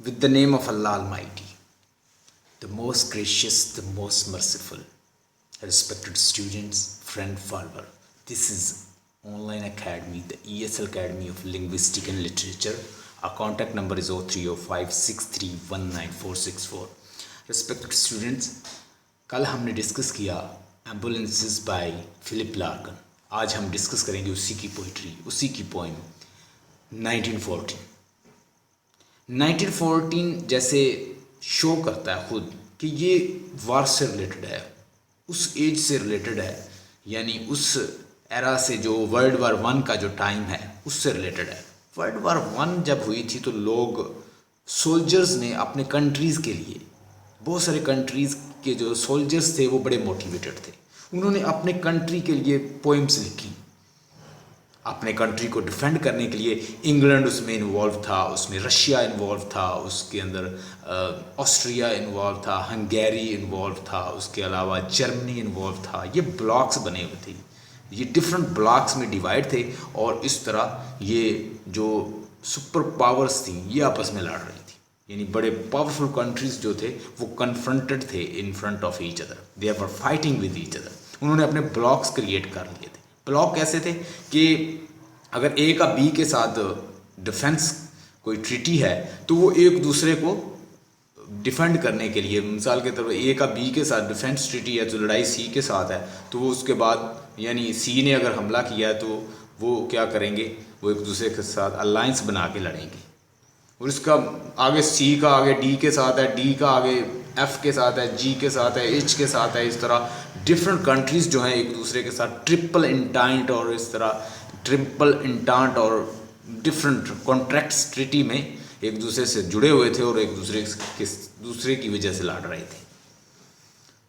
With the name of Allah Almighty, the most gracious, the most merciful. Respected students, friend, follower, this is Online Academy, the ESL Academy of Linguistic and Literature. Our contact number is 030563194464. Respected students, कल हमने discuss किया ambulances by Philip लार्कन. आज हम discuss करेंगे उसी की poetry, उसी की पोइम 1914. 1914 जैसे शो करता है खुद कि ये वार से रिलेटेड है, उस एज से रिलेटेड है, यानी उस एरा से जो वर्ल्ड वार 1 का जो टाइम है उससे रिलेटेड है. वर्ल्ड वार 1 जब हुई थी तो लोग सोल्जर्स ने अपने कंट्रीज़ के लिए, बहुत सारे कंट्रीज़ के जो सोल्जर्स थे वो बड़े मोटिवेटेड थे. उन्होंने अपने कंट्री के लिए पोइम्स लिखी, अपने कंट्री को डिफेंड करने के लिए. इंग्लैंड उसमें इन्वॉल्व था, उसमें रशिया इन्वॉल्व था, उसके अंदर ऑस्ट्रिया इन्वॉल्व था, हंगेरी इन्वॉल्व था, उसके अलावा जर्मनी इन्वॉल्व था. ये ब्लॉक्स बने हुए थे, ये डिफरेंट ब्लॉक्स में डिवाइड थे और इस तरह ये जो सुपर पावर्स थी ये आपस में लड़ रही थी. यानी बड़े पावरफुल कंट्रीज जो थे वो कन्फ्रंटेड थे in front of each other, they were fighting with each other. उन्होंने अपने ब्लॉक्स क्रिएट कर लिए थे. ब्लॉक कैसे थे कि अगर ए का बी के साथ डिफेंस कोई ट्रीटी है तो वो एक दूसरे को डिफेंड करने के लिए, मिसाल के तौर पर ए का बी के साथ डिफेंस ट्रीटी है तो लड़ाई सी के साथ है, तो वो उसके बाद यानी सी ने अगर हमला किया है तो वो क्या करेंगे, वो एक दूसरे के साथ अलायंस बना के लड़ेंगे. और इसका आगे सी का आगे डी के साथ है, डी का आगे एफ के साथ है, जी के साथ है, एच के साथ है. इस तरह डिफरेंट कंट्रीज़ जो हैं एक दूसरे के साथ ट्रिपल इंटांट और इस तरह ट्रिपल इंटांट और डिफरेंट कॉन्ट्रैक्ट्स ट्रीटी में एक दूसरे से जुड़े हुए थे और एक दूसरे की वजह से लड़ रहे थे.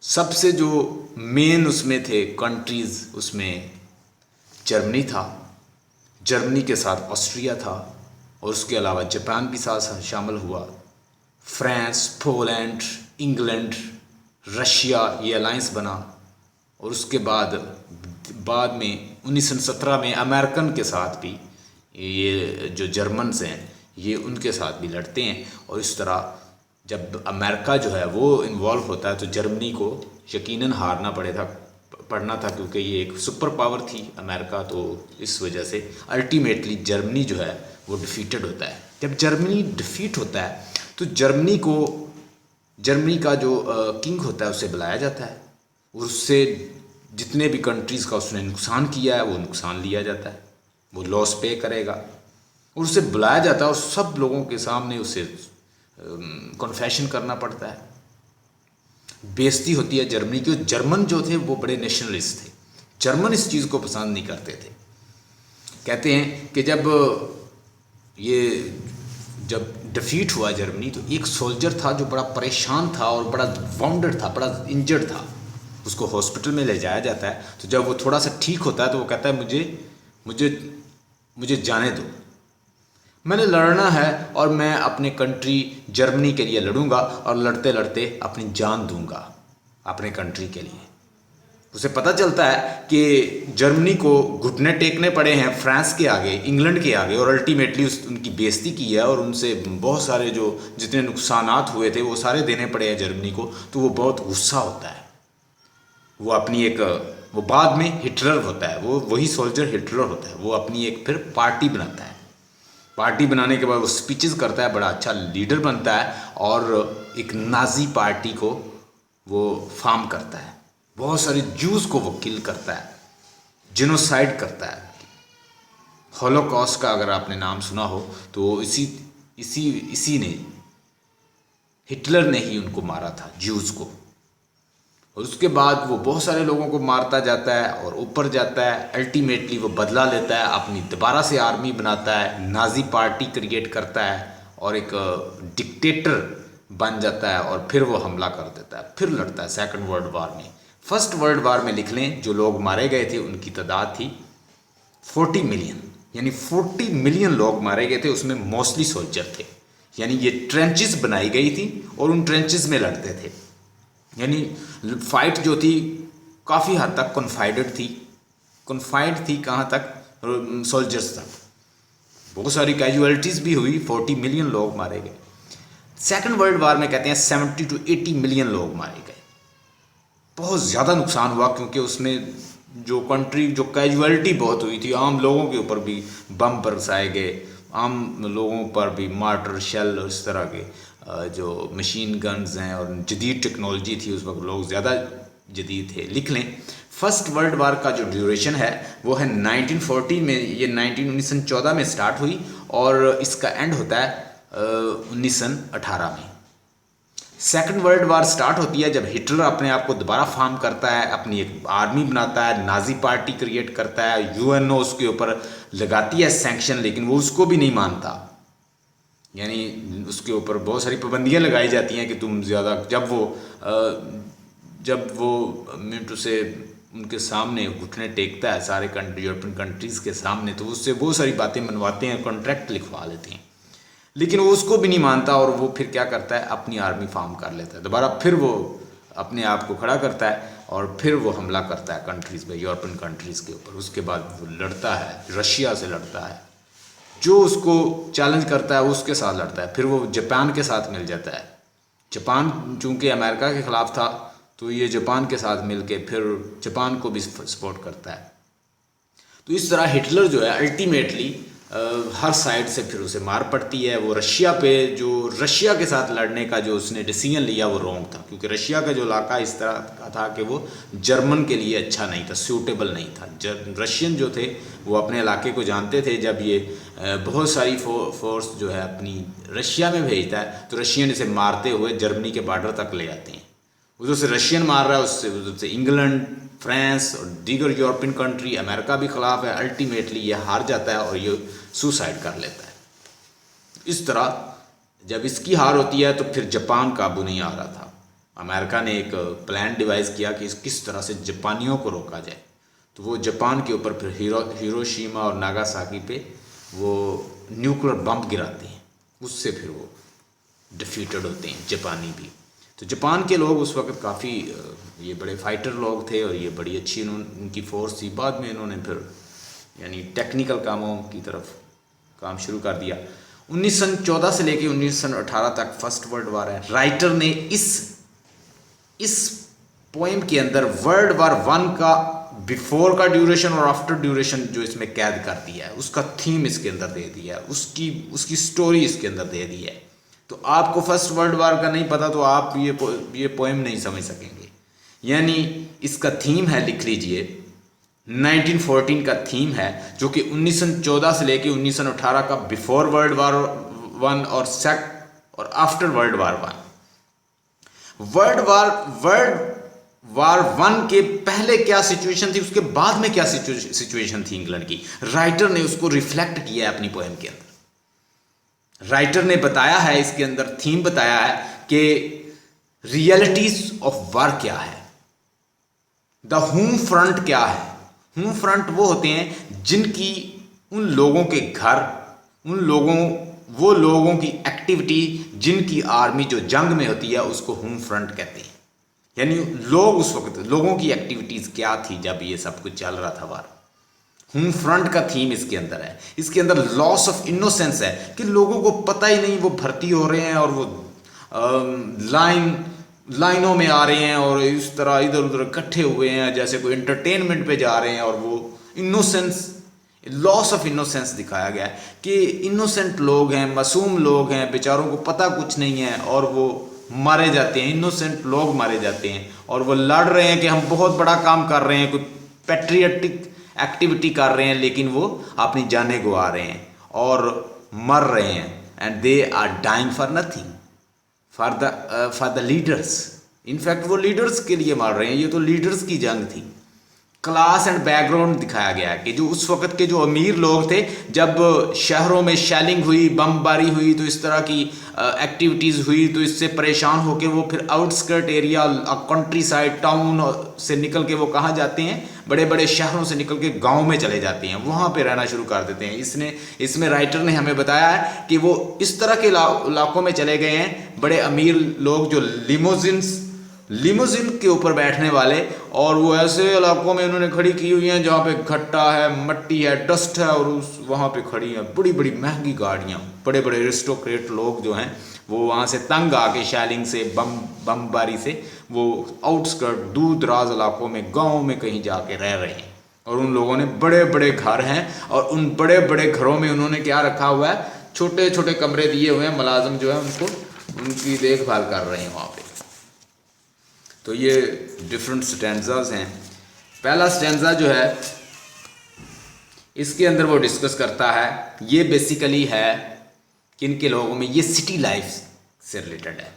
सबसे जो मेन उसमें थे कंट्रीज़, उसमें जर्मनी था, जर्मनी के साथ ऑस्ट्रिया था और उसके अलावा जापान भी साथ शामिल हुआ. फ्रांस, पोलैंड, इंग्लैंड, रशिया, ये अलायंस बना. और उसके बाद में 1917 में अमेरिकन के साथ भी, ये जो जर्मन्स हैं ये उनके साथ भी लड़ते हैं. और इस तरह जब अमेरिका जो है वो इन्वॉल्व होता है तो जर्मनी को यकीनन हारना पड़ना था क्योंकि ये एक सुपर पावर थी अमेरिका. तो इस वजह से अल्टीमेटली जर्मनी जो है वो डिफीटेड होता है. जब जर्मनी डिफीट होता है तो जर्मनी का जो किंग होता है उसे बुलाया जाता है और उससे जितने भी कंट्रीज़ का उसने नुकसान किया है वो नुकसान लिया जाता है, वो लॉस पे करेगा. और उसे बुलाया जाता है और सब लोगों के सामने उसे कन्फेशन करना पड़ता है. बेइज्जती होती है जर्मनी की. जर्मन जो थे वो बड़े नेशनलिस्ट थे, जर्मन इस चीज़ को पसंद नहीं करते थे. कहते हैं कि जब डिफीट हुआ जर्मनी तो एक सोल्जर था जो बड़ा परेशान था और बड़ा वाउंडेड था, बड़ा इंजर्ड था. उसको हॉस्पिटल में ले जाया जाता है तो जब वो थोड़ा सा ठीक होता है तो वो कहता है मुझे जाने दो, मैंने लड़ना है और मैं अपने कंट्री जर्मनी के लिए लड़ूंगा और लड़ते लड़ते अपनी जान दूंगा अपने कंट्री के लिए. उसे पता चलता है कि जर्मनी को घुटने टेकने पड़े हैं फ्रांस के आगे, इंग्लैंड के आगे, और अल्टीमेटली उनकी बेइज्जती की है और उनसे बहुत सारे जो जितने नुकसानात हुए थे वो सारे देने पड़े हैं जर्मनी को. तो वो बहुत गुस्सा होता है. वो अपनी वो बाद में हिटलर होता है, वो वही सोल्जर हिटलर होता है. वो अपनी एक फिर पार्टी बनाता है. पार्टी बनाने के बाद वो स्पीचेस करता है, बड़ा अच्छा लीडर बनता है और एक नाजी पार्टी को वो फॉर्म करता है. बहुत सारे जूस को वो किल करता है, जिनोसाइड करता है. हॉलोकॉस्ट का अगर आपने नाम सुना हो तो इसी ने, हिटलर ने ही उनको मारा था, जूस को. और उसके बाद वो बहुत सारे लोगों को मारता जाता है और ऊपर जाता है. अल्टीमेटली वो बदला लेता है, अपनी दोबारा से आर्मी बनाता है, नाजी पार्टी क्रिएट करता है और एक डिक्टेटर बन जाता है और फिर वो हमला कर देता है, फिर लड़ता है सेकंड वर्ल्ड वार में. फर्स्ट वर्ल्ड वार में लिख लें जो लोग मारे गए थे उनकी तादाद थी 40 मिलियन, यानी 40 मिलियन लोग मारे गए थे. उसमें मोस्टली सोल्जर थे, यानी ये ट्रेंचेस बनाई गई थी और उन ट्रेंचेस में लड़ते थे. यानी फाइट जो थी काफ़ी हद तक कन्फाइंड थी कहाँ तक, सोल्जर्स तक. बहुत सारी कैजुअलिटीज़ भी हुई, 40 मिलियन लोग मारे गए. सेकंड वर्ल्ड वार में कहते हैं 70 to 80 मिलियन लोग मारे गए। बहुत ज़्यादा नुकसान हुआ क्योंकि उसमें जो कैजुअलिटी बहुत हुई थी, आम लोगों के ऊपर भी बम बरसाए गए, आम लोगों पर भी मार्टर शेल और इस तरह के जो मशीन गन्स हैं और जदीद टेक्नोलॉजी थी उस वक्त, लोग ज़्यादा जदीद थे। लिख लें, फर्स्ट वर्ल्ड वार का जो ड्यूरेशन है वो है 1914 में, ये 1914 में स्टार्ट हुई और इसका एंड होता है 1918 में। सेकंड वर्ल्ड वार स्टार्ट होती है जब हिटलर अपने आप को दोबारा फॉर्म करता है, अपनी एक आर्मी बनाता है, नाजी पार्टी क्रिएट करता है, यूएनओ उसके ऊपर लगाती है सैंक्शन, लेकिन वो उसको भी नहीं मानता। यानी उसके ऊपर बहुत सारी पाबंदियां लगाई जाती हैं कि तुम ज़्यादा, जब वो मिनटों से उनके सामने घुटने टेकता है सारे यूरोपियन कंट्रीज़ के सामने, तो उससे बहुत सारी बातें मनवाते हैं, कॉन्ट्रैक्ट लिखवा लेते हैं, लेकिन वो उसको भी नहीं मानता और वो फिर क्या करता है, अपनी आर्मी फॉर्म कर लेता है दोबारा, फिर वो अपने आप को खड़ा करता है और फिर वो हमला करता है कंट्रीज़ पे, यूरोपियन कंट्रीज़ के ऊपर। उसके बाद वो लड़ता है, रशिया से लड़ता है, जो उसको चैलेंज करता है उसके साथ लड़ता है, फिर वो जापान के साथ मिल जाता है। जापान चूँकि अमेरिका के ख़िलाफ़ था तो ये जापान के साथ मिलके फिर जापान को भी सपोर्ट करता है। तो इस तरह हिटलर जो है अल्टीमेटली हर साइड से फिर उसे मार पड़ती है। वो रशिया पे, जो रशिया के साथ लड़ने का जो उसने डिसीजन लिया वो रॉन्ग था, क्योंकि रशिया का जो इलाका इस तरह का था कि वो जर्मन के लिए अच्छा नहीं था, सूटेबल नहीं था। रशियन जो थे वो अपने इलाके को जानते थे। जब ये बहुत सारी फोर्स जो है अपनी रशिया में भेजता है तो रशियन इसे मारते हुए जर्मनी के बॉर्डर तक ले आते हैं। उधर से रशियन मार रहा है, उससे उधर से इंग्लैंड, फ्रांस और दीगर यूरोपियन कंट्री, अमेरिका भी खिलाफ है। अल्टीमेटली ये हार जाता है और ये सुसाइड कर लेता है। इस तरह जब इसकी हार होती है तो फिर जापान काबू नहीं आ रहा था। अमेरिका ने एक प्लान डिवाइस किया कि किस तरह से जापानियों को रोका जाए, तो वो जापान के ऊपर फिर हिरोशिमा और नागासाकी पे वो न्यूक्लियर बम गिराते हैं, उससे फिर वो डिफीटेड होते हैं जापानी भी। तो जापान के लोग उस वक्त काफ़ी ये बड़े फाइटर लोग थे और ये बड़ी अच्छी उनकी फोर्स थी। बाद में इन्होंने फिर यानी टेक्निकल कामों की तरफ काम शुरू कर दिया। 1914 से लेकर 1918 तक फर्स्ट वर्ल्ड वार है। राइटर ने इस पोएम के अंदर वर्ल्ड वार 1 का बिफोर का ड्यूरेशन और आफ्टर ड्यूरेशन जो इसमें कैद कर दिया है, उसका थीम इसके अंदर दे दिया है, उसकी स्टोरी इसके अंदर दे दी है। तो आपको फर्स्ट वर्ल्ड वार का नहीं पता तो आप ये पोएम नहीं समझ सकेंगे। यानी इसका थीम है, लिख लीजिए, 1914 का थीम है, जो कि 1914 से लेके 1918 का बिफोर वर्ल्ड वार 1 और after world war 1। World war 1 के पहले क्या सिचुएशन थी, उसके बाद में क्या सिचुएशन थी इंग्लैंड की, राइटर ने उसको रिफ्लेक्ट किया है अपनी पोएम के अंदर। राइटर ने बताया है, इसके अंदर थीम बताया है कि रियलिटीज ऑफ वार क्या है, द होम फ्रंट क्या है। होम फ्रंट वो होते हैं जिनकी उन लोगों के घर, वो लोगों की एक्टिविटी, जिनकी आर्मी जो जंग में होती है उसको होम फ्रंट कहते हैं। यानी लोग उस वक्त, लोगों की एक्टिविटीज़ क्या थी जब ये सब कुछ चल रहा था वार। होम फ्रंट का थीम इसके अंदर है। इसके अंदर लॉस ऑफ इनोसेंस है कि लोगों को पता ही नहीं, वो भर्ती हो रहे हैं और वो लाइनों में आ रहे हैं और इस तरह इधर उधर इकट्ठे हुए हैं जैसे कोई एंटरटेनमेंट पे जा रहे हैं, और वो इनोसेंस, लॉस ऑफ इनोसेंस दिखाया गया है कि इनोसेंट लोग हैं, मासूम लोग हैं, बेचारों को पता कुछ नहीं है और वो मारे जाते हैं। इनोसेंट लोग मारे जाते हैं और वो लड़ रहे हैं कि हम बहुत बड़ा काम कर रहे हैं, कोई पैट्रियटिक एक्टिविटी कर रहे हैं, लेकिन वो अपनी जानें गंवा रहे हैं और मर रहे हैं। And they are dying for nothing, for the leaders. In fact वो लीडर्स के लिए मार रहे हैं। ये तो लीडर्स की जंग थी। क्लास एंड बैकग्राउंड दिखाया गया है कि जो उस वक्त के जो अमीर लोग थे, जब शहरों में शेलिंग हुई, बमबारी हुई, तो इस तरह की एक्टिविटीज़ हुई, तो इससे परेशान होकर वो फिर outskirt area, country side, town से निकल के वो कहाँ जाते हैं, बड़े बड़े शहरों से निकल के गाँव में चले जाते हैं, वहाँ पे रहना शुरू कर देते हैं। इसमें राइटर ने हमें बताया है कि वो इस तरह के इलाकों में चले गए हैं, बड़े अमीर लोग जो लिमोजिन के ऊपर बैठने वाले, और वो ऐसे इलाकों में उन्होंने खड़ी की हुई हैं जहाँ पे खट्टा है, मट्टी है, डस्ट है, और वहाँ पे खड़ी हैं बड़ी बड़ी महंगी गाड़ियाँ। बड़े बड़े एरिस्टोक्रेट लोग जो हैं वो वहाँ से तंग आके शैलिंग से बमबारी से वो आउटस्कर्ट दूर दराज इलाकों में गाँव में कहीं जाके रह रहे हैं। और उन लोगों ने बड़े बड़े घर हैं और उन बड़े बड़े घरों में उन्होंने क्या रखा हुआ है, छोटे छोटे कमरे दिए हुए हैं, मुलाजिम जो है उनको उनकी देखभाल कर रहे हैं वहाँ पे। तो ये डिफरेंट स्टैंजाज हैं। पहला स्टैंजा जो है इसके अंदर वो डिस्कस करता है, ये बेसिकली है किन के लोगों में, ये सिटी लाइफ से रिलेटेड है।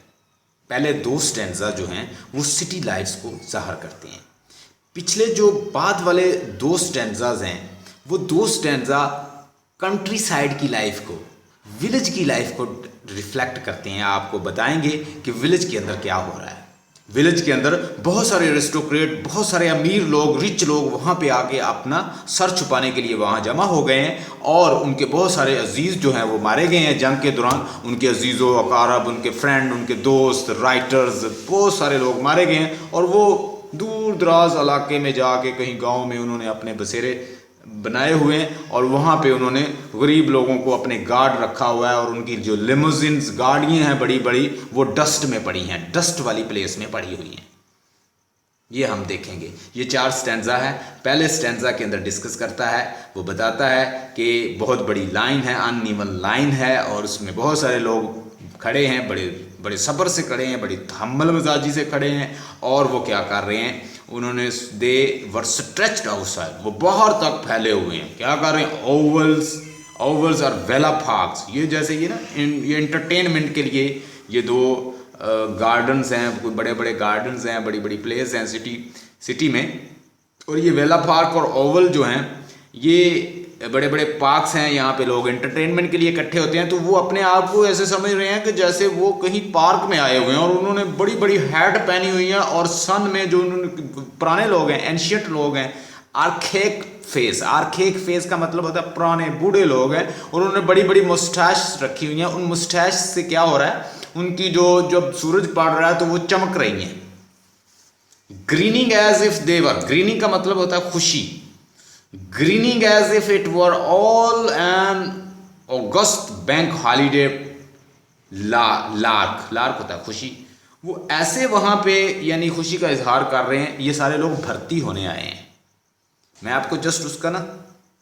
पहले दो स्टैंजा जो हैं वो सिटी लाइफ्स को ज़ाहिर करते हैं। पिछले जो बाद वाले दो स्टैंजाज हैं वो दो स्टैंजा कंट्री साइड की लाइफ को, विलेज की लाइफ को रिफ्लेक्ट करते हैं। आपको बताएंगे कि विलेज के अंदर क्या हो रहा है। विलेज के अंदर बहुत सारे एरिस्टोक्रेट, बहुत सारे अमीर लोग, रिच लोग वहाँ पे आके अपना सर छुपाने के लिए वहाँ जमा हो गए हैं और उनके बहुत सारे अजीज़ जो हैं वो मारे गए हैं जंग के दौरान। उनके अजीज़ों अकारब, उनके फ्रेंड, उनके दोस्त, राइटर्स, बहुत सारे लोग मारे गए हैं और वो दूर दराज इलाके में जाके कहीं गांव में उन्होंने अपने बसेरे बनाए हुए हैं और वहाँ पे उन्होंने गरीब लोगों को अपने गार्ड रखा हुआ है और उनकी जो लिमोजिन्स गाड़ियाँ हैं बड़ी बड़ी वो डस्ट में पड़ी हैं, डस्ट वाली प्लेस में पड़ी हुई हैं। ये हम देखेंगे। ये चार स्टैंजा है। पहले स्टैंजा के अंदर डिस्कस करता है, वो बताता है कि बहुत बड़ी लाइन है, अनइवन लाइन है और उसमें बहुत सारे लोग खड़े हैं, बड़े बड़े सब्र से खड़े हैं, बड़ी तहम्मुल मिजाजी से खड़े हैं और वो क्या कर रहे हैं, उन्होंने दे वर स्ट्रेच्ड आउटसाइड, वो बाहर तक फैले हुए हैं। क्या कर रहे हैं, ओवल्स और वेला पार्क्स, ये जैसे ये ना ये एंटरटेनमेंट के लिए ये दो गार्डन्स हैं, कोई बड़े बड़े गार्डन्स हैं, बड़ी बड़ी प्लेस हैं सिटी में। और ये वेला पार्क और ओवल जो हैं ये बड़े बड़े पार्क्स हैं, यहाँ पे लोग एंटरटेनमेंट के लिए इकट्ठे होते हैं। तो वो अपने आप को ऐसे समझ रहे हैं कि जैसे वो कहीं पार्क में आए हुए हैं और उन्होंने बड़ी बड़ी हैट पहनी हुई है और सन में जो उन्होंने, पुराने लोग हैं, एंशियंट लोग हैं, आर्केक फेस का मतलब होता है पुराने बूढ़े लोग हैं और उन्होंने बड़ी बड़ी मुस्टैश रखी हुई हैं। उन मुस्टैश से क्या हो रहा है, उनकी जो जब सूरज पड़ रहा है तो वो चमक रही हैं। Grinning as if they were, grinning का मतलब होता है खुशी, grinning as if it were all an August bank holiday, lark होता है खुशी। वो ऐसे वहां पे यानी खुशी का इजहार कर रहे हैं। ये सारे लोग भर्ती होने आए हैं। मैं आपको जस्ट उसका ना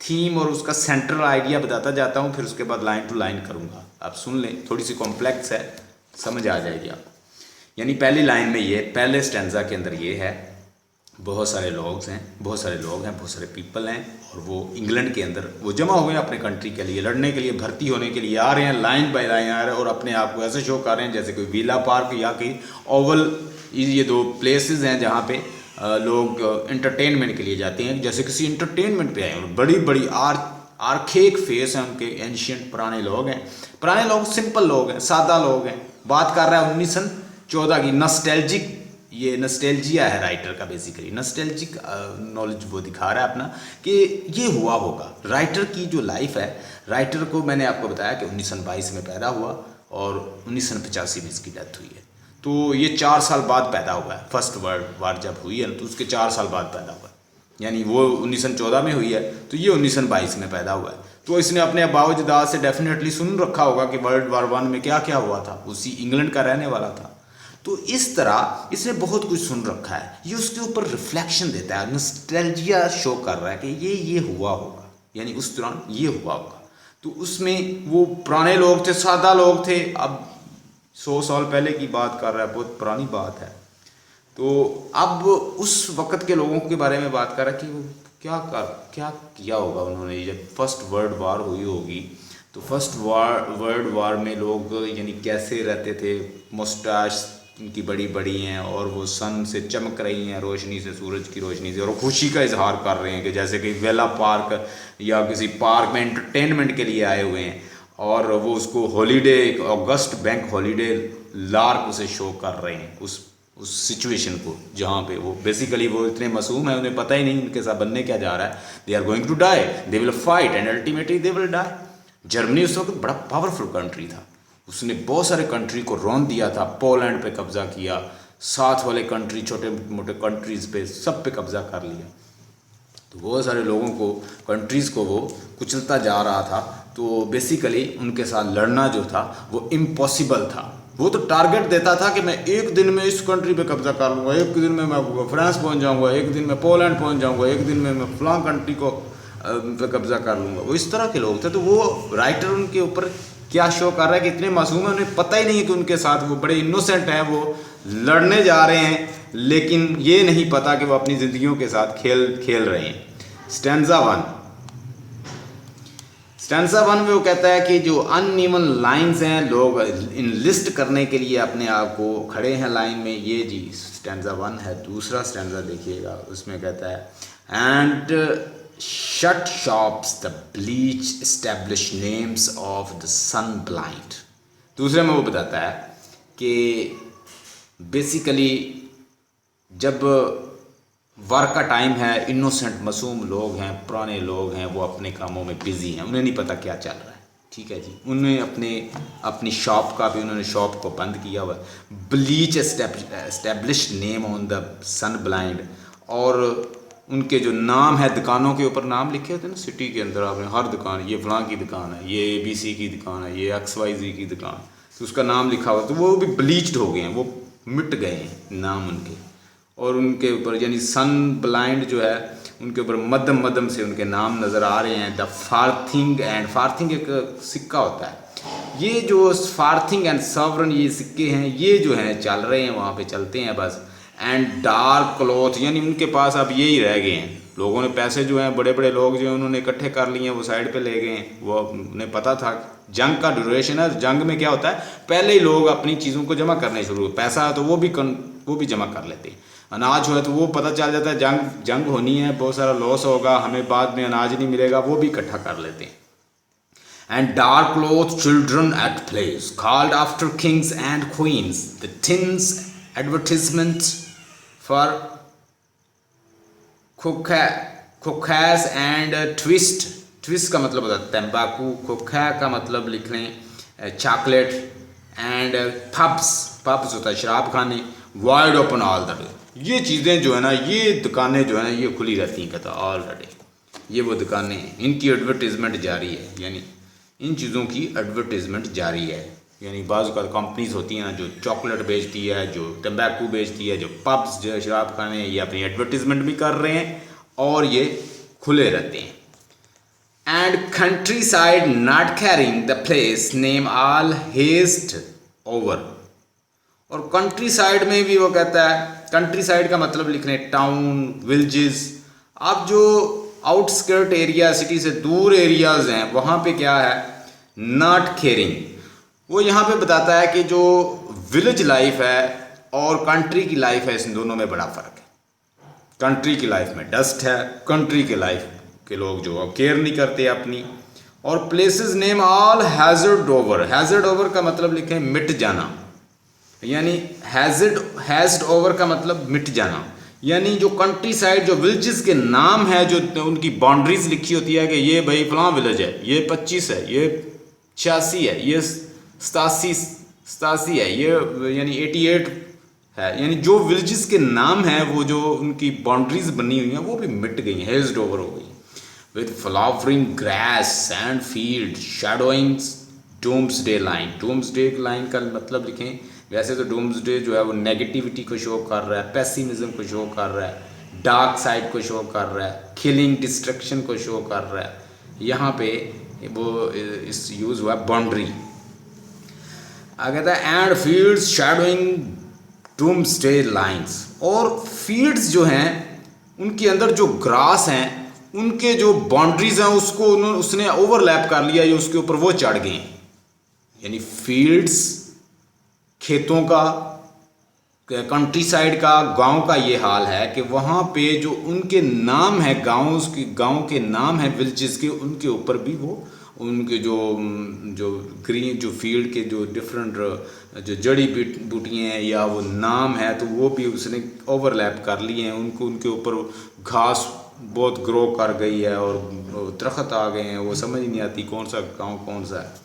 थीम और उसका सेंट्रल आइडिया बताता जाता हूँ, फिर उसके बाद लाइन टू लाइन करूँगा। आप सुन लें, थोड़ी सी कॉम्प्लेक्स है, समझ आ जाएगी आप। यानी पहली लाइन में ये, पहले स्टैंजा के अंदर ये है, बहुत सारे लोग हैं, बहुत सारे पीपल हैं और वो इंग्लैंड के अंदर वो जमा हो गए अपने कंट्री के लिए, लड़ने के लिए, भर्ती होने के लिए आ रहे हैं, लाइन बाय लाइन आ रहे हैं और अपने आप को ऐसे शो कर रहे हैं जैसे कोई विला पार्क या कोई ओवल। ये दो प्लेसेस हैं जहाँ पे लोग एंटरटेनमेंट के लिए जाते हैं, जैसे किसी एंटरटेनमेंट पे आए और बड़ी बड़ी आर्केक फेस हैं उनके, एंशियंट पुराने लोग सिंपल लोग हैं, सादा लोग हैं। बात कर रहा है 1914 की। नॉस्टैल्जिक, ये नॉस्टैल्जिया है राइटर का, बेसिकली नॉस्टैल्जिक नॉलेज वो दिखा रहा है अपना कि ये हुआ होगा। राइटर की जो लाइफ है, राइटर को मैंने आपको बताया कि 1922 में पैदा हुआ और 1985 में इसकी डेथ हुई है। तो ये 4 साल बाद पैदा हुआ है। फर्स्ट वर्ल्ड वार जब हुई है तो उसके 4 साल बाद पैदा हुआ है, यानी वो 1914 में हुई है तो ये 1922 में पैदा हुआ है। तो इसने अपने अबावजदाद से डेफिनेटली सुन रखा होगा कि वर्ल्ड वार 1 में क्या क्या हुआ था, उसी इंग्लैंड का रहने वाला था। तो इस तरह इसने बहुत कुछ सुन रखा है। ये उसके ऊपर रिफ्लेक्शन देता है, नॉस्टैल्जिया शो कर रहा है कि ये हुआ होगा, यानी उस दौरान ये हुआ होगा। तो उसमें वो पुराने लोग थे, सादा लोग थे, अब 100 साल पहले की बात कर रहा है, बहुत पुरानी बात है। तो अब उस वक़्त के लोगों के बारे में बात कर रहा है कि वो क्या किया होगा उन्होंने। जब फर्स्ट वर्ल्ड वार हुई होगी तो फर्स्ट वर्ल्ड वार में लोग यानी कैसे रहते थे, मुस्टैश उनकी बड़ी बड़ी हैं और वो सन से चमक रही हैं, रोशनी से, सूरज की रोशनी से, और खुशी का इजहार कर रहे हैं कि जैसे कि वेला पार्क या किसी पार्क में एंटरटेनमेंट के लिए आए हुए हैं और वो उसको हॉलीडे, अगस्त बैंक हॉलीडे लार्क उसे शो कर रहे हैं उस सिचुएशन को, जहाँ पे वो बेसिकली वो इतने मासूम है, उन्हें पता ही नहीं उनके साथ बनने क्या जा रहा है। They are going to die, they will fight and ultimately they will die. Germany उस वक्त बड़ा पावरफुल कंट्री था, उसने बहुत सारे कंट्री को रौंद दिया था, पोलैंड पे कब्जा किया, साथ वाले कंट्री, छोटे मोटे कंट्रीज़ पे सब पे कब्जा कर लिया। तो बहुत सारे लोगों को, कंट्रीज़ को वो कुचलता जा रहा था तो बेसिकली उनके साथ लड़ना जो था वो इम्पॉसिबल था। वो तो टारगेट देता था कि मैं एक दिन में इस कंट्री पे कब्जा कर लूँगा, एक दिन में मैं फ्रांस पहुँच जाऊँगा, एक दिन में पोलैंड पहुँच जाऊँगा, एक दिन में मैं फलां कंट्री को पे कब्जा कर लूँगा। वो इस तरह के लोग थे। तो वो राइटर उनके ऊपर क्या शो कर रहा है कि इतने मासूम हैं, उन्हें पता ही नहीं है कि उनके साथ वो बड़े इनोसेंट हैं, वो लड़ने जा रहे हैं, लेकिन ये नहीं पता कि वो अपनी ज़िंदगियों के साथ खेल रहे हैं। स्टैंजा वन में वो कहता है कि जो अनइवन लाइंस हैं, लोग इनलिस्ट करने के लिए अपने आप को खड़े हैं लाइन में। ये जी स्टैंजा 1 है। दूसरा स्टैंजा देखिएगा, उसमें कहता है and shut shops the bleach establish names of the sun blind. दूसरे में वो बताता है कि बेसिकली जब वार का टाइम है, इनोसेंट मासूम लोग हैं, पुराने लोग हैं, वो अपने कामों में बिजी हैं, उन्हें नहीं पता क्या चल रहा है। ठीक है जी। उन्हें अपनी शॉप का भी उन्होंने शॉप को बंद किया हुआ है। Bleach establish name on the sun blind, और उनके जो नाम है दुकानों के ऊपर नाम लिखे होते हैं ना सिटी के अंदर, आपने हर दुकान, ये फलां की दुकान है, ये ABC की दुकान है, ये XYZ की दुकान, तो उसका नाम लिखा हुआ, तो वो भी ब्लीच्ड हो गए हैं, वो मिट गए हैं नाम उनके। और उनके ऊपर यानी सन ब्लाइंड जो है उनके ऊपर मध्यम मध्यम से उनके नाम नज़र आ रहे हैं। द फार्थिंग एंड फार्थिंग एक सिक्का होता है, ये जो फार्थिंग एंड सॉवरन ये सिक्के हैं, ये जो हैं चल रहे हैं, वहाँ पे चलते हैं बस। एंड डार्क क्लॉथ, यानी उनके पास अब यही रह गए हैं। लोगों ने पैसे जो हैं, बड़े बड़े लोग जो हैं उन्होंने इकट्ठे कर लिए हैं, वो साइड पे ले गए हैं। वो उन्हें पता था जंग का ड्यूरेशन है। जंग में क्या होता है, पहले ही लोग अपनी चीज़ों को जमा करने शुरू, पैसा है तो वो भी जमा कर लेते हैं। अनाज हो तो वो पता चल जाता है जंग होनी है, बहुत सारा लॉस होगा, हमें बाद में अनाज नहीं मिलेगा, वो भी इकट्ठा कर लेते हैं। And dark clothed children at plays, called after kings and queens, the tins advertisements for cocoas and twist का मतलब होता है तंबाकू, खोखा का मतलब लिख लें चॉकलेट, एंड पब्स होता है शराब खाने, wide open all the day. ये चीज़ें जो है ना, ये दुकानें जो है ना, ये खुली रहती हैं कहता ऑल द डे। ये वो दुकानें हैं, इनकी एडवर्टीजमेंट जारी है, यानी इन चीज़ों की एडवर्टीजमेंट जारी है। यानी बाज़ का कंपनीज होती हैं ना जो चॉकलेट बेचती है, जो तंबाकू बेचती है, जो पब्स जो शराब खाने, ये अपनी एडवर्टीजमेंट भी कर रहे हैं और ये खुले रहते हैं। And countryside not caring the place name all hazed over. और कंट्री साइड में भी वो कहता है, कंट्री साइड का मतलब लिखने टाउन, विलेजेस। अब जो आउटस्कर्ट एरिया, सिटी से दूर एरियाज हैं, वहाँ पे क्या है, नॉट केयरिंग। वो यहाँ पे बताता है कि जो विलेज लाइफ है और कंट्री की लाइफ है, इन दोनों में बड़ा फ़र्क है। कंट्री की लाइफ में डस्ट है, कंट्री के लाइफ के लोग जो केयर नहीं करते अपनी। और places name all hazard over. Hazard over का मतलब लिखें मिट जाना, यानी हैज्ड ओवर का मतलब मिट जाना। यानी जो कंट्री साइड जो विलेजेस के नाम है, जो उनकी बाउंड्रीज लिखी होती है कि ये भाई फलां विलेज है, ये 25 है, ये 86 है, ये 87 है, ये यानी 88 है। यानी जो विलेजेस के नाम हैं, वो जो उनकी बाउंड्रीज बनी हुई हैं, वो भी मिट गई हैं, हेज्ड ओवर हो गई। With flowering grass and field shadowing doomsday line. Doomsday line का मतलब लिखें, वैसे तो डूम्सडे जो है वो नेगेटिविटी को शो कर रहा है, पेसिमिज्म को शो कर रहा है, डार्क साइड को शो कर रहा है, किलिंग डिस्ट्रक्शन को शो कर रहा है। यहाँ पे वो इस यूज़ हुआ बाउंड्री। आगे था and fields shadowing doomsday lines. और फील्ड्स जो हैं उनके अंदर जो ग्रास हैं, उनके जो बाउंड्रीज हैं उसको उसने ओवरलैप कर लिया, या उसके ऊपर वो चढ़ गए। यानी फील्ड्स खेतों का, कंट्री साइड का, गांव का ये हाल है कि वहाँ पे जो उनके नाम है, गांव के नाम है विलेजेस के, उनके ऊपर भी वो उनके जो ग्रीन जो फील्ड के जो डिफरेंट जो जड़ी बूटियाँ हैं या वो नाम है, तो वो भी उसने ओवरलैप कर लिए हैं। उनके ऊपर घास बहुत ग्रो कर गई है और दरख्त आ गए हैं, वो समझ नहीं आती कौन सा गाँव कौन सा है।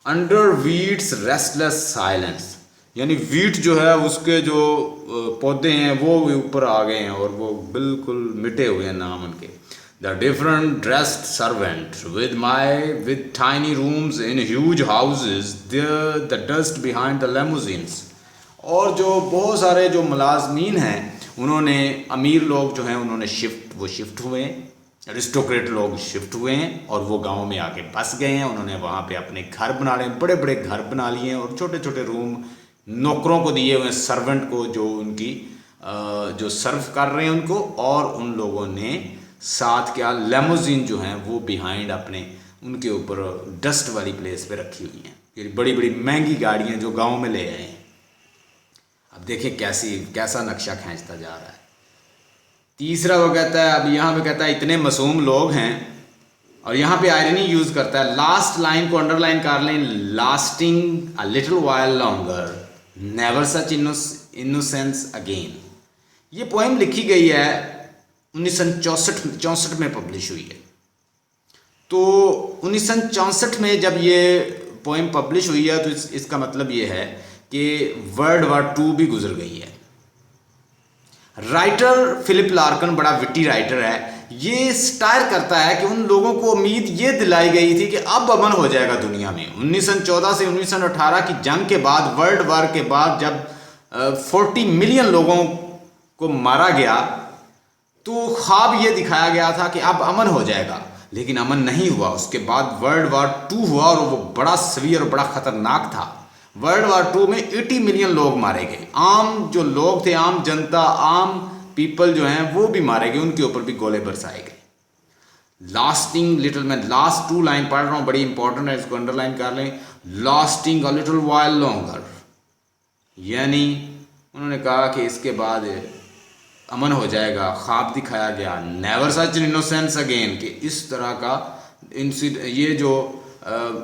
Under weeds restless silence. यानी वीट जो है उसके जो पौधे हैं वो ऊपर आ गए हैं और वो बिल्कुल मिटे हुए हैं नाम उनके। The different dressed servant with tiny rooms in huge houses, the dust behind the limousines. और जो बहुत सारे जो मुलाजमीन हैं उन्होंने, अमीर लोग जो हैं उन्होंने शिफ्ट हुए हैं, अरिस्टोक्रेट लोग शिफ्ट हुए हैं और वो गांव में आके बस गए हैं। उन्होंने वहाँ पे अपने घर बना लिए, बड़े बड़े घर बना लिए हैं और छोटे छोटे रूम नौकरों को दिए हुए हैं, सर्वेंट को जो उनकी जो सर्व कर रहे हैं उनको। और उन लोगों ने साथ क्या लेमोजिन जो हैं वो बिहाइंड अपने उनके ऊपर डस्ट वाली प्लेस पे रखी हुई हैं, ये बड़ी बड़ी महंगी गाड़ियाँ जो गांव में ले आए हैं। अब देखें कैसा नक्शा खींचता जा रहा है। तीसरा वो कहता है, अब यहाँ पे कहता है इतने मासूम लोग हैं, और यहाँ पे आयरनी यूज़ करता है। लास्ट लाइन को अंडरलाइन कर लें, lasting a little while longer, never such innocence again. ये पोएम लिखी गई है 1964 में पब्लिश हुई है। तो 1964 में जब ये पोएम पब्लिश हुई है तो इसका मतलब ये है कि वर्ल्ड वार 2 भी गुजर गई है। राइटर फिलिप लार्कन बड़ा विट्टी राइटर है। ये स्टायर करता है कि उन लोगों को उम्मीद ये दिलाई गई थी कि अब अमन हो जाएगा दुनिया में। 1914 से 1918 की जंग के बाद, वर्ल्ड वार के बाद, जब 40 मिलियन लोगों को मारा गया तो ख्वाब ये दिखाया गया था कि अब अमन हो जाएगा, लेकिन अमन नहीं हुआ। उसके बाद वर्ल्ड वार 2 हुआ और वो बड़ा सवीर और बड़ा ख़तरनाक था। वर्ल्ड वार 2 में 80 मिलियन लोग मारे गए। आम जो लोग थे, आम जनता, आम पीपल जो हैं वो भी मारे गए, उनके ऊपर भी गोले बरसाए गए। लास्टिंग लिटिल, मैं लास्ट 2 लाइन पढ़ रहा हूँ, बड़ी इंपॉर्टेंट है, इसको अंडरलाइन कर लें। Lasting a little while longer, यानी उन्होंने कहा कि इसके बाद अमन हो जाएगा। ख्वाब दिखाया गया, नेवर सच इनोसेंस अगेन, कि इस तरह का ये जो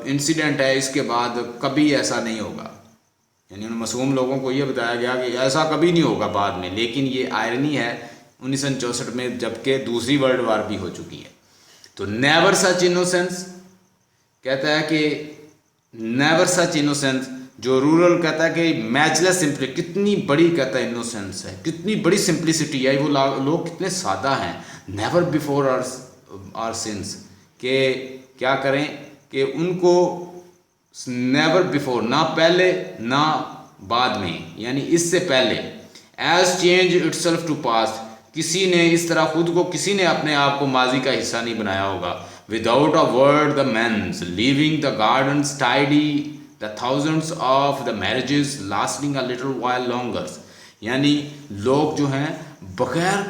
इंसिडेंट है इसके बाद कभी ऐसा नहीं होगा। यानी उन मासूम लोगों को ये बताया गया कि ऐसा कभी नहीं होगा बाद में। लेकिन ये आयरनी है 1964 में, जबकि दूसरी वर्ल्ड वार भी हो चुकी है। तो नेवर सच इनोसेंस कहता है कि नेवर सच इनोसेंस, जो रूरल कहता है कि मैचलेस सिंपली, कितनी बड़ी कहता है इनोसेंस है, कितनी बड़ी सिंप्लिसिटी है, वो लोग कितने सादा हैं। नेवर बिफोर आर सिंस, के क्या करें कि उनको नेवर बिफोर, ना पहले ना बाद में, यानी इससे पहले। As change itself to past, किसी ने इस तरह खुद को, किसी ने अपने आप को माजी का हिस्सा नहीं बनाया होगा। Without a word the mains leaving the gardens tidy, the thousands of the marriages lasting a little while longers, यानी लोग जो हैं बगैर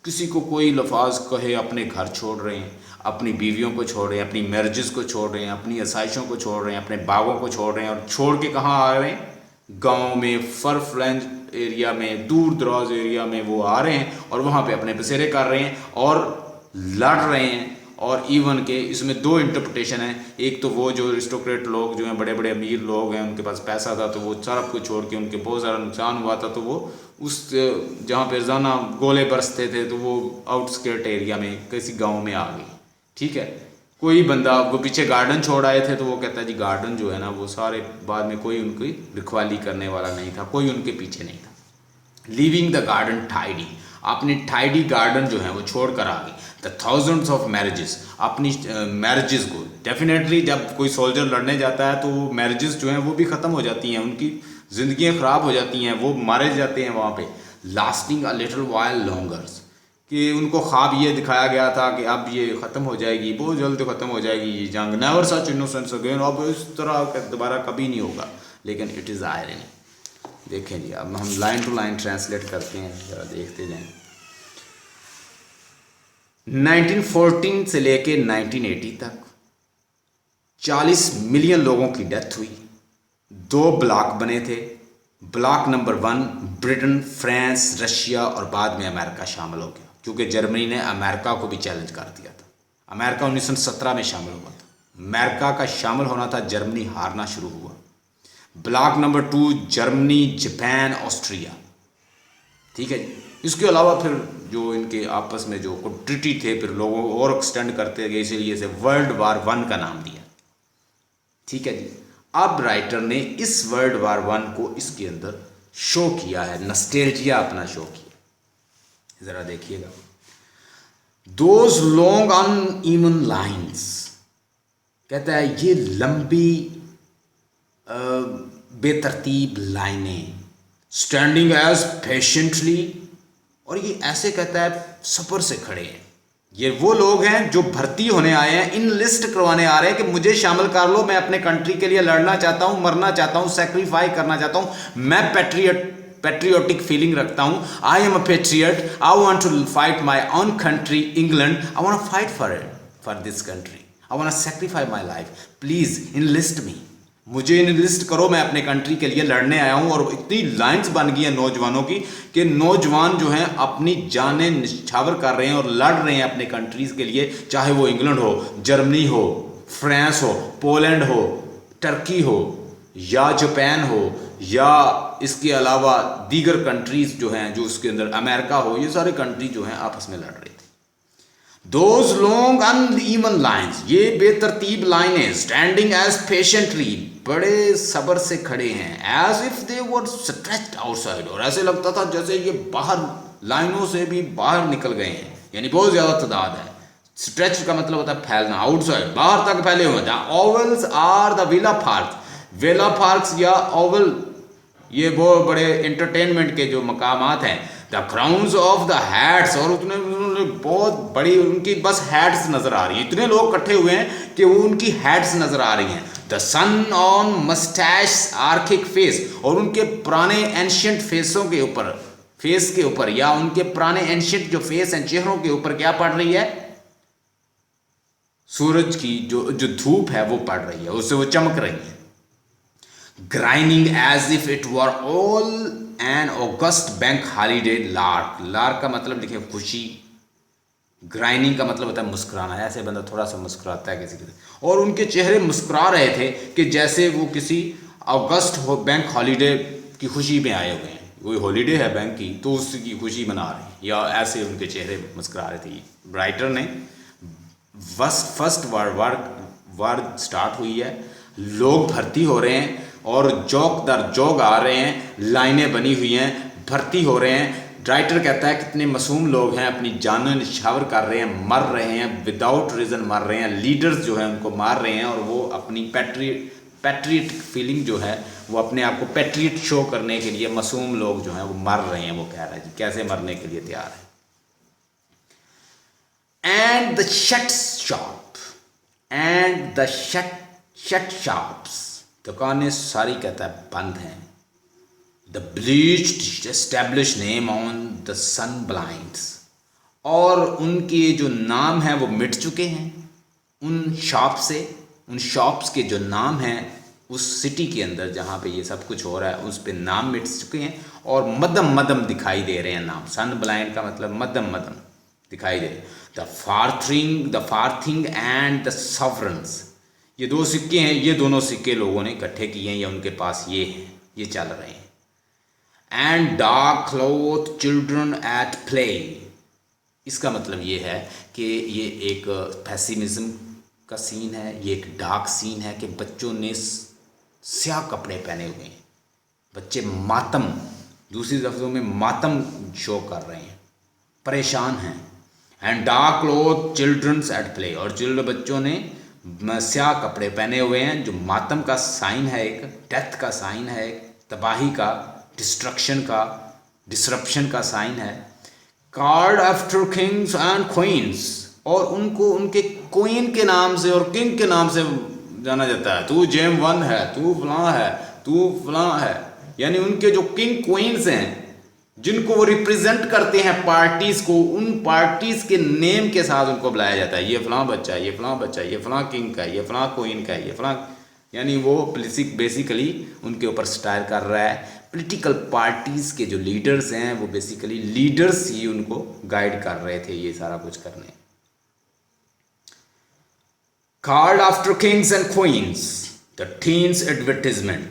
किसी को कोई लफाज कहे अपने घर छोड़ रहे हैं, अपनी बीवियों को छोड़ रहे हैं, अपनी मैरिजेस को छोड़ रहे हैं, अपनी आसाइशों को छोड़ रहे हैं, अपने बागों को छोड़ रहे हैं, और छोड़ के कहाँ आ रहे हैं? गांव में, फर फ्लैंज एरिया में, दूर दराज एरिया में वो आ रहे हैं और वहाँ पे अपने बसेरे कर रहे हैं और लड़ रहे हैं। और इवन के इसमें 2 इंटरप्रिटेशन है। एक तो वो जो अरिस्टोक्रेट लोग जो हैं, बड़े बड़े अमीर लोग हैं, उनके पास पैसा था तो वो सारा कुछ छोड़ के, उनके बहुत सारा नुकसान हुआ था तो वो उस जहाँ पे रोज़ाना गोले बरसते थे तो वो आउटस्कर्ट एरिया में किसी गांव में आ गई। ठीक है, कोई बंदा, वो पीछे गार्डन छोड़ आए थे तो वो कहता है जी गार्डन जो है ना वो सारे बाद में कोई उनकी रखवाली करने वाला नहीं था, कोई उनके पीछे नहीं था। लीविंग द गार्डन टाइडी, अपनी टाइडी गार्डन जो है वो छोड़ कर आ गई। द थाउजेंड्स ऑफ मैरिजेस, अपनी मैरिजेस को, डेफिनेटली जब कोई सोल्जर लड़ने जाता है तो मैरिजेस जो हैं वो भी ख़त्म हो जाती हैं, उनकी ज़िंदगियाँ ख़राब हो जाती हैं, वो मारे जाते हैं वहाँ पे। लास्टिंग अ लिटिल वाइल लॉन्गर्स, कि उनको ख्वाब ये दिखाया गया था कि अब ये ख़त्म हो जाएगी, बहुत जल्द ख़त्म हो जाएगी ये जंग, नेवर सच इनोसेंस अगेन, अब इस तरह दोबारा कभी नहीं होगा। लेकिन इट इज़ आयरनी। देखें जी, अब हम लाइन टू लाइन ट्रांसलेट करते हैं, ज़रा देखते जाएं। 1914 से लेके 1980 तक 40 मिलियन लोगों की डेथ हुई। 2 ब्लॉक बने थे। Block number 1 Britain, France, Russia और बाद में अमेरिका शामिल हो गया, क्योंकि जर्मनी ने अमेरिका को भी चैलेंज कर दिया था। अमेरिका 1917 में शामिल हुआ था। अमेरिका का शामिल होना था, जर्मनी हारना शुरू हुआ। Block number 2 Germany, Japan, Austria. ठीक है जी। इसके अलावा फिर जो इनके आपस में जो ट्रीटी थे, फिर लोगों को और एक्सटेंड करते गए, इसीलिए से वर्ल्ड वार 1 का नाम दिया। ठीक है जी। अब राइटर ने इस वर्ल्ड वार 1 को इसके अंदर शो किया है, नॉस्टैल्जिया अपना शो किया। ज़रा देखिएगा। दोज लॉन्ग अनइवन लाइन्स, कहता है ये लंबी बेतरतीब लाइनें, स्टैंडिंग एज पेशेंटली, और ये ऐसे कहता है सब्र से खड़े हैं। ये वो लोग हैं जो भर्ती होने आए हैं, इन लिस्ट करवाने आ रहे हैं कि मुझे शामिल कर लो, मैं अपने कंट्री के लिए लड़ना चाहता हूं, मरना चाहता हूं, सेक्रीफाई करना चाहता हूं, मैं पैट्रियोटिक फीलिंग रखता हूं, I am a patriot, I want to fight my own country England, I want to fight for it, for this country, I want to sacrifice my life, please enlist me, मुझे enlist करो, मैं अपने country के लिए लड़ने आया हूं। और इतनी लाइंस बन गई हैं नौजवानों की कि नौजवान जो हैं अपनी जानें निछावर कर रहे हैं और लड़ रहे हैं अपने कंट्रीज़ के लिए, चाहे वो इंग्लैंड हो, जर्मनी हो, फ्रांस हो, पोलैंड हो, टर्की हो, या जापान हो, या इसके अलावा दीगर कंट्रीज़ जो हैं, जो उसके अंदर अमेरिका हो, ये सारे कंट्री जो हैं आपस में लड़ रहे थे। Those long uneven lines, ये बेतरतीब लाइनें, स्टैंडिंग एज पेशेंटली, बड़े सब्र से खड़े हैं, as if they were stretched outside, और ऐसे लगता था जैसे ये बाहर लाइनों से भी बाहर निकल गए हैं, यानी बहुत ज्यादा तादाद है। स्ट्रेच का मतलब होता है फैलना, आउटसाइड, बाहर तक फैले हुए हैं। Ovals are the villa parks, villa parks या ओवल, ये बहुत बड़े एंटरटेनमेंट के जो मकामात हैं। The crowns of the hats, और उन्होंने बहुत बड़ी उनकी बस हैट्स नजर आ रही है, इतने लोग इकट्ठे हुए हैं कि वो उनकी हैट्स नजर आ रही हैं। The sun on moustache archaic face, और उनके पुराने एंशियंट फेसों के ऊपर, फेस के ऊपर, या उनके पुराने एंशियंट जो फेस हैं, चेहरों के ऊपर क्या पड़ रही है? सूरज की जो धूप है वो पड़ रही है, उससे वो चमक रही है। Grinning as if it were all an August bank holiday. Lark, lark का मतलब देखिए खुशी, ग्राइनिंग का मतलब होता है मुस्कुराना, ऐसे बंदा थोड़ा सा मुस्कुराता है किसी के, और उनके चेहरे मुस्कुरा रहे थे कि जैसे वो किसी अगस्त बैंक हॉलीडे की खुशी में आए हुए हैं, कोई हॉलीडे है बैंक की तो उसकी खुशी मना रहे हैं, या ऐसे उनके चेहरे मुस्कुरा रहे थे। राइटर ने फर्स्ट वार स्टार्ट हुई है, लोग भर्ती हो रहे हैं और जौक दर जौक आ रहे हैं, लाइनें बनी हुई हैं, भर्ती हो रहे हैं। राइटर कहता है कितने मासूम लोग हैं, अपनी जानें निछावर कर रहे हैं, मर रहे हैं, विदाउट रीज़न मर रहे हैं, लीडर्स जो हैं उनको मार रहे हैं, और वो अपनी पैट्रियटिक फीलिंग जो है, वो अपने आप को पैट्रियट शो करने के लिए मासूम लोग जो हैं वो मर रहे हैं। वो कह रहा है जी कैसे मरने के लिए तैयार है। एंड द शट शॉप्स, दुकानें सारी कहता है बंद हैं। The bleached establish name on the sun blinds, और उनके जो नाम हैं वो मिट चुके हैं उन शॉप से, उन शॉप्स के जो नाम हैं उस सिटी के अंदर जहाँ पे ये सब कुछ हो रहा है उस पे नाम मिट चुके हैं, और मदम मदम दिखाई दे रहे हैं नाम। सन ब्लाइंड का मतलब मदम मदम दिखाई दे रहे। द फार्थिंग एंड द सॉवरेंस, ये दो सिक्के हैं, ये दोनों सिक्के लोगों ने इकट्ठे किए हैं या उनके पास ये हैं, ये चल रहे हैं। And dark cloth children at play, इसका मतलब ये है कि ये एक पेसिमिज्म का सीन है, ये एक डार्क सीन है कि बच्चों ने स्याह कपड़े पहने हुए हैं, बच्चे मातम, दूसरी लफ्ज़ों में मातम शो कर रहे हैं, परेशान हैं। And dark cloth childrens at play, और बच्चों ने स्याह कपड़े पहने हुए हैं, जो मातम का साइन है, एक डेथ का साइन है, एक तबाही का, डिस्ट्रक्शन का, डिसरप्शन का साइन है। Card after Kings and queen's, और उनको उनके क्वीन के नाम से और किंग के नाम से जाना जाता है। तू जेम वन है, तू फलां है, तू फलां है, यानी उनके जो किंग क्वींस हैं जिनको वो रिप्रेजेंट करते हैं पार्टीज़ को, उन पार्टीज़ के नेम के साथ उनको बुलाया जाता है। ये फलां बच्चा है, ये फलां बच्चा है, ये फलां किंग का है, ये फलां क्वीन का है, ये फलां, यानी वो बेसिकली उनके ऊपर स्टाइल कर रहा है। पॉलिटिकल पार्टीज़ के जो लीडर्स हैं वो बेसिकली लीडर्स ही उनको गाइड कर रहे थे ये सारा कुछ करने। Card after Kings and queen's, the teens advertisement,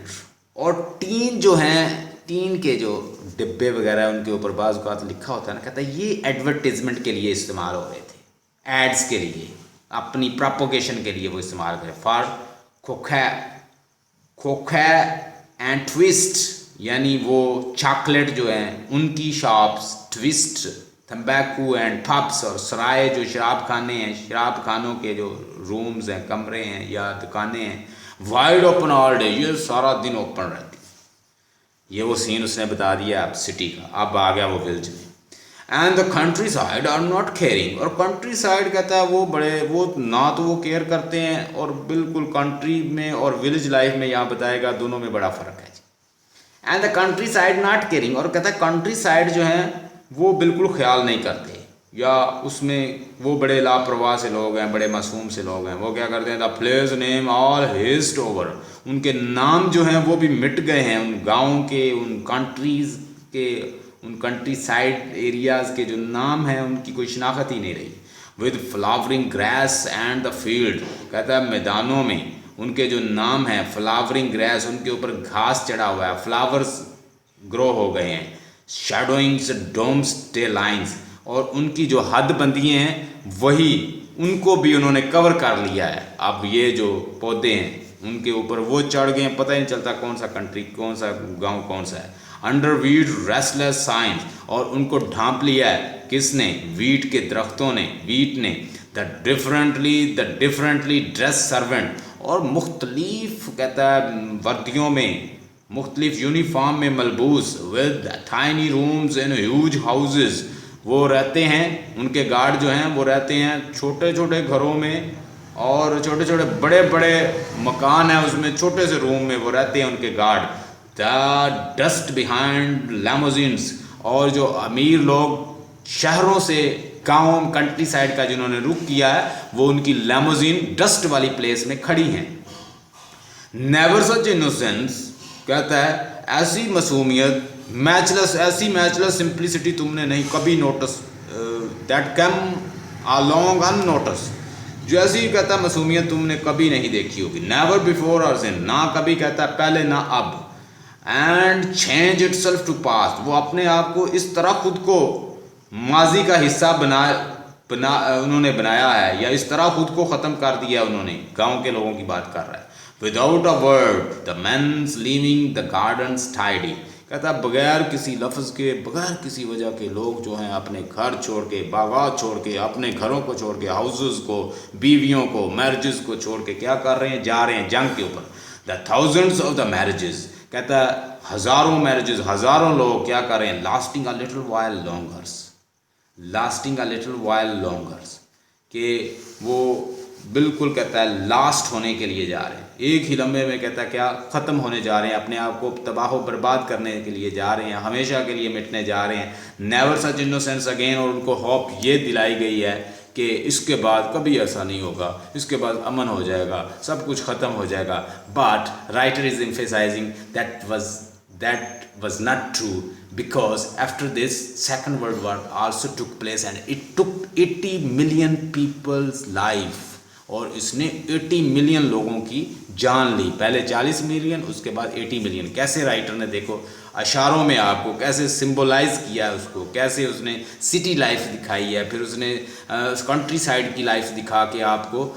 और टीन जो हैं, टीन के जो डिब्बे वगैरह उनके ऊपर बाज़ औक़ात लिखा होता है ना, कहता है ये एडवर्टीजमेंट के लिए इस्तेमाल हो रहे थे, एड्स के लिए, अपनी प्रोपोगेशन के लिए वो इस्तेमाल करें। फॉर खोखा एंड ट्विस्ट, यानी वो चॉकलेट जो है उनकी शॉप्स, ट्विस्ट तम्बाकू एंड पब्स, और सराय जो शराब खाने हैं, शराब खानों के जो रूम्स हैं, कमरे हैं या दुकानें हैं, वाइड ओपन ऑल डे, ये सारा दिन ओपन रहती है। ये वो सीन उसने बता दिया अब सिटी का। अब आ गया वो विलेज में। And the countryside are not caring, और कंट्री साइड कहता है वो ना तो वो केयर करते हैं, और बिल्कुल कंट्री में और विलेज लाइफ में यहाँ बताएगा दोनों में बड़ा फ़र्क है जी। And the countryside not caring, और कहता है कंट्री साइड जो है वो बिल्कुल ख्याल नहीं करते, या उसमें वो बड़े लापरवाह से लोग हैं, बड़े मासूम से लोग हैं। वो क्या करते हैं, the place name all hissed over, उनके नाम जो हैं वो भी मिट गए हैं, उन गाँव के, उन कंट्रीज़ के, उन कंट्री साइड एरियाज़ के जो नाम हैं उनकी कोई शनाख्त ही नहीं रही। With flowering grass and the field, कहता है मैदानों में उनके जो नाम हैं, फ्लावरिंग ग्रास, उनके ऊपर घास चढ़ा हुआ है, फ्लावर्स ग्रो हो गए हैं। शैडोइंग्स डोम्स डे लाइन्स, और उनकी जो हद बंदियाँ हैं वही उनको भी उन्होंने कवर कर लिया है। अब ये जो पौधे हैं उनके ऊपर वो चढ़ गए हैं, पता ही नहीं चलता कौन सा कंट्री, कौन सा गांव, कौन सा है। अंडर वीट रेस्टलेस साइंस, और उनको ढांप लिया है किसने, वीट के दरख्तों ने, वीट ने। द डिफरेंटली ड्रेस सर्वेंट, और मुख्तलिफ कहता है वर्दियों में, मुख्तलिफ यूनिफॉर्म में मलबूस, with tiny rooms in huge houses, वो रहते हैं, उनके गार्ड जो हैं वो रहते हैं छोटे छोटे घरों में, और छोटे छोटे बड़े बड़े मकान है उसमें, छोटे से रूम में वो रहते हैं उनके गार्ड। द डस्ट बिहाइंड लैमोजिन्स, और जो अमीर लोग शहरों से गाँव कंट्री साइड का जिन्होंने रुख किया है वो उनकी लैमोजिन डस्ट वाली प्लेस में खड़ी हैं। नेवर सच इनोसेंस, कहता है ऐसी मासूमियत, ऐसी मैचलेस सिंप्लिसिटी तुमने नहीं कभी notice, that come along unnoticed, जो ऐसी कहता है मासूमियत तुमने कभी नहीं देखी होगी। नेवर बिफोर और सिन, ना कभी कहता है पहले ना अब। And change itself to past, वो अपने आप को इस तरह खुद को माजी का हिस्सा उन्होंने बनाया है, या इस तरह खुद को ख़त्म कर दिया उन्होंने। गांव के लोगों की बात कर रहा है। Without a word the mains leaving the gardens tidy, कहता बगैर किसी लफ्ज़ के, बगैर किसी वजह के लोग जो हैं अपने घर छोड़ के, बागात छोड़ के, अपने घरों को छोड़ के, हाउसेस को, बीवियों को, मैरिजेस को छोड़ के क्या कर रहे हैं, जा रहे हैं जंग के ऊपर। The thousands of the marriages, कहता हज़ारों मैरिजेस, हज़ारों लोग क्या कर रहे हैं, lasting a little while लॉन्गर्स, lasting a little while लॉन्गर्स, कि वो बिल्कुल कहता है लास्ट होने के लिए जा रहे हैं, एक ही लम्हे में कहता है क्या ख़त्म होने जा रहे हैं, अपने आप को तबाह बर्बाद करने के लिए जा रहे हैं, हमेशा के लिए मिटने जा रहे हैं। नेवर सच इनोसेंस अगेन, और उनको होप ये दिलाई गई है कि इसके बाद कभी ऐसा नहीं होगा, इसके बाद अमन हो जाएगा, सब कुछ ख़त्म हो जाएगा। But writer is emphasizing that was not true, because after this second world war also took place and it took 80 million people's life, और इसने 80 मिलियन लोगों की जान ली। पहले 40 मिलियन, उसके बाद 80 मिलियन। कैसे राइटर ने देखो अशारों में आपको कैसे सिंबलाइज किया है उसको, कैसे उसने सिटी लाइफ दिखाई है, फिर उसने कंट्री साइड की लाइफ दिखा के आपको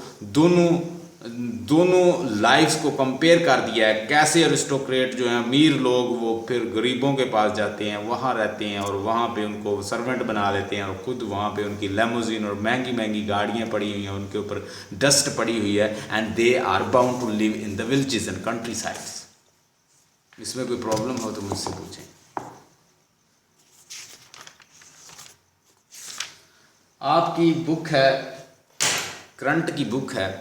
दोनों लाइफ्स को कंपेयर कर दिया है। कैसे अरिस्टोक्रेट जो हैं अमीर लोग वो फिर गरीबों के पास जाते हैं, वहाँ रहते हैं और वहाँ पे उनको सर्वेंट बना लेते हैं, और ख़ुद वहाँ पे उनकी लेमोजिन और महंगी महंगी गाड़ियाँ पड़ी हुई हैं, उनके ऊपर डस्ट पड़ी हुई है। And they are bound to live in the villages and countrysides. इसमें कोई प्रॉब्लम हो तो मुझसे पूछें। आपकी बुक है, करंट की बुक है,